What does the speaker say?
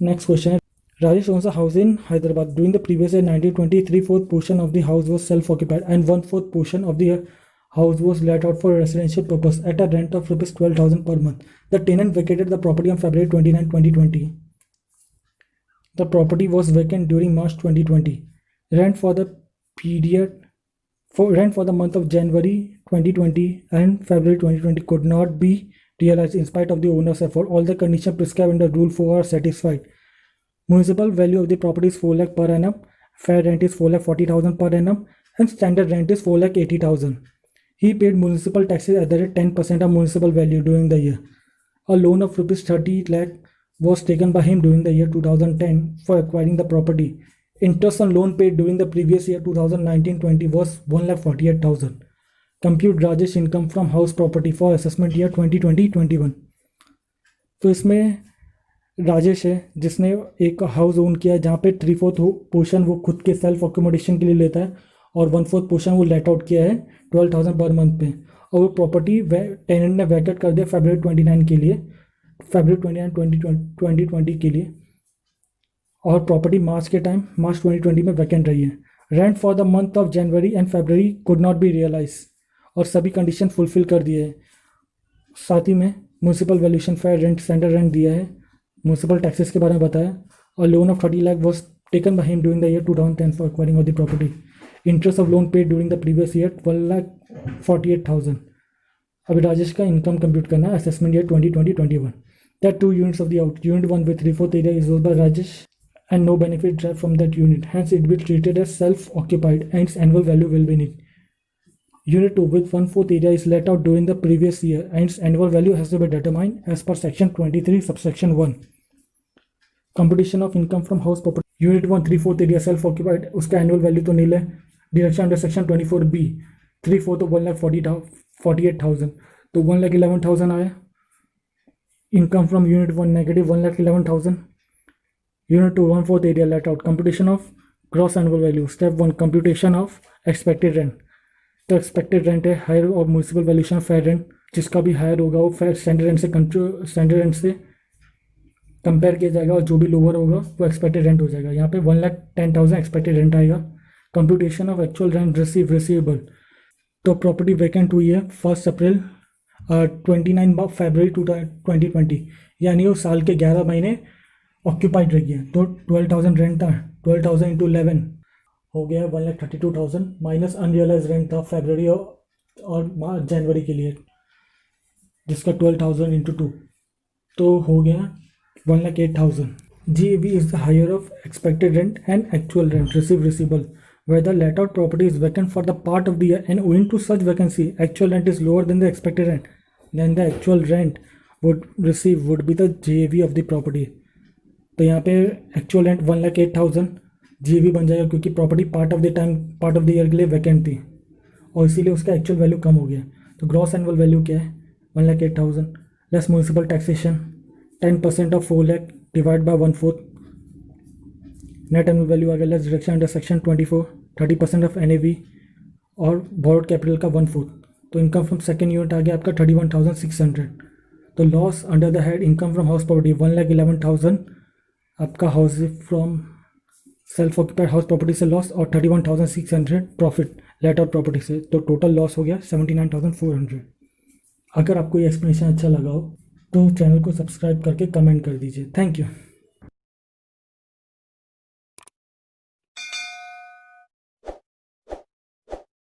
Next question है, Rajesh owns a house in Hyderabad. During the previous year 1920, 3/4 portion of the house was self-occupied and 1/4 portion of the house was let out for residential purpose at a rent of rupees 12,000 per month. The tenant vacated the property on February 29, 2020. The property was vacant during March 2020. Rent for the period rent for the month of January 2020 and February 2020 could not be realized in spite of the owner's effort. All the conditions prescribed in the Rule 4 are satisfied. Municipal value of the property is 4 lakh per annum. Fair rent is 4,40,000 per annum and standard rent is 4,80,000. He paid municipal taxes at the rate 10% of municipal value during the year. A loan of rupees 30 lakh was taken by him during the year 2010 for acquiring the property. Interest on loan paid during the previous year 2019-20 was 1,48,000. Compute Rajesh income from house property for assessment year 2020-21. तो इसमें राजेश है जिसने एक house own किया है जहाँ पे 3/4 portion वो खुद के सेल्फ अकोमोडेशन के लिए लेता है और 1/4 पोर्शन वो लेट आउट किया है 12,000 पर मंथ पे, और वो प्रॉपर्टी टेनेंट ने वैकेट कर दिया February 29 के लिए, February 29 2020 के लिए, और प्रॉपर्टी मार्च 2020 में वैकेंट रही है. Rent for the month of January and February could not be realise, और सभी कंडीशन फुलफिल कर दिए है. साथ ही में municipal valuation fair rent standard rent दिया है, म्यूनसिपल टैक्सेस के बारे में बताया, और loan of 30 lakh was taken by him during the year 2010 for acquiring of the property. Interest of loan paid during the previous year 12,48,000. अभी राजेश का इनकम कंप्यूट करना है assessment year 2020-21. There are 2 units of the out. Unit 1 with 3/4 area is owned by Rajesh and no benefit derived from that unit. Hence, it will be treated as self-occupied and its annual value will be nil. Unit 2 with 1/4 area is let out during the previous year and its annual value has to be determined as per section 23 subsection 1. Computation of income from house property. Unit 1 3/4 area self-occupied, उसका annual value तो nil है. Deduction under section 24B 3/4 तो 1,48,000, तो 1,11,000 आया. Income from unit 1 negative 1,11,000. Unit 2 1/4 area let out. Computation of gross annual value. Step 1 computation of expected rent. तो expected rent है higher और municipal valuation fair rent, जिसका भी हायर होगा वो फेयर स्टैंडर्ड रेंट से कंपेयर किया जाएगा और जो भी लोअर होगा वो एक्सपेक्टेड रेंट हो जाएगा. यहाँ पे 1,10,000 एक्सपेक्टेड रेंट आएगा. Computation of actual rent receivable. तो प्रॉपर्टी वैकेंट हुई है 1 अप्रैल 29 फरवरी 2020, यानी वो साल के 11 महीने ऑक्यूपाइड रही है. तो 12,000 रेंट था, 12,000 इंटू 11 हो गया 1,32,000 माइनस अनरियलाइज रेंट था फरवरी और जनवरी के लिए, जिसका 12,000 इंटू 2 तो हो गया 1,08,000. GAV is the higher of expected rent and actual rent receivable. Where the let out property is vacant for the part of the year and owing to such vacancy, actual rent is lower than the expected rent, then the actual rent would be the GAV of the property. तो यहाँ पे actual rent 1,08,000 GAV बन जाएगा क्योंकि property part of the year के लिए vacant थी और इसीलिए उसका एक्चुअल वैल्यू कम हो गया. तो ग्रॉस एनुअल वैल्यू क्या है 1,08,000 less municipal taxation 10% of 4 lakh divide by 1/4. Net annual value आ गया less deduction under section 24 30% of NAV और बोरोड कैपिटल का 1/4. तो इनकम फ्रॉम सेकेंड यूनिट आ गया आपका 31,600. तो loss under the head income from house property 1,11,000 आपका house from self occupied house property से लॉस और 31,600 प्रॉफिट लेट आउट प्रॉपर्टी से. तो टोटल लॉस हो गया 79,400. अगर आपको ये एक्सप्लेनेशन अच्छा लगा हो तो चैनल को सब्सक्राइब करके कमेंट कर दीजिए. Thank you.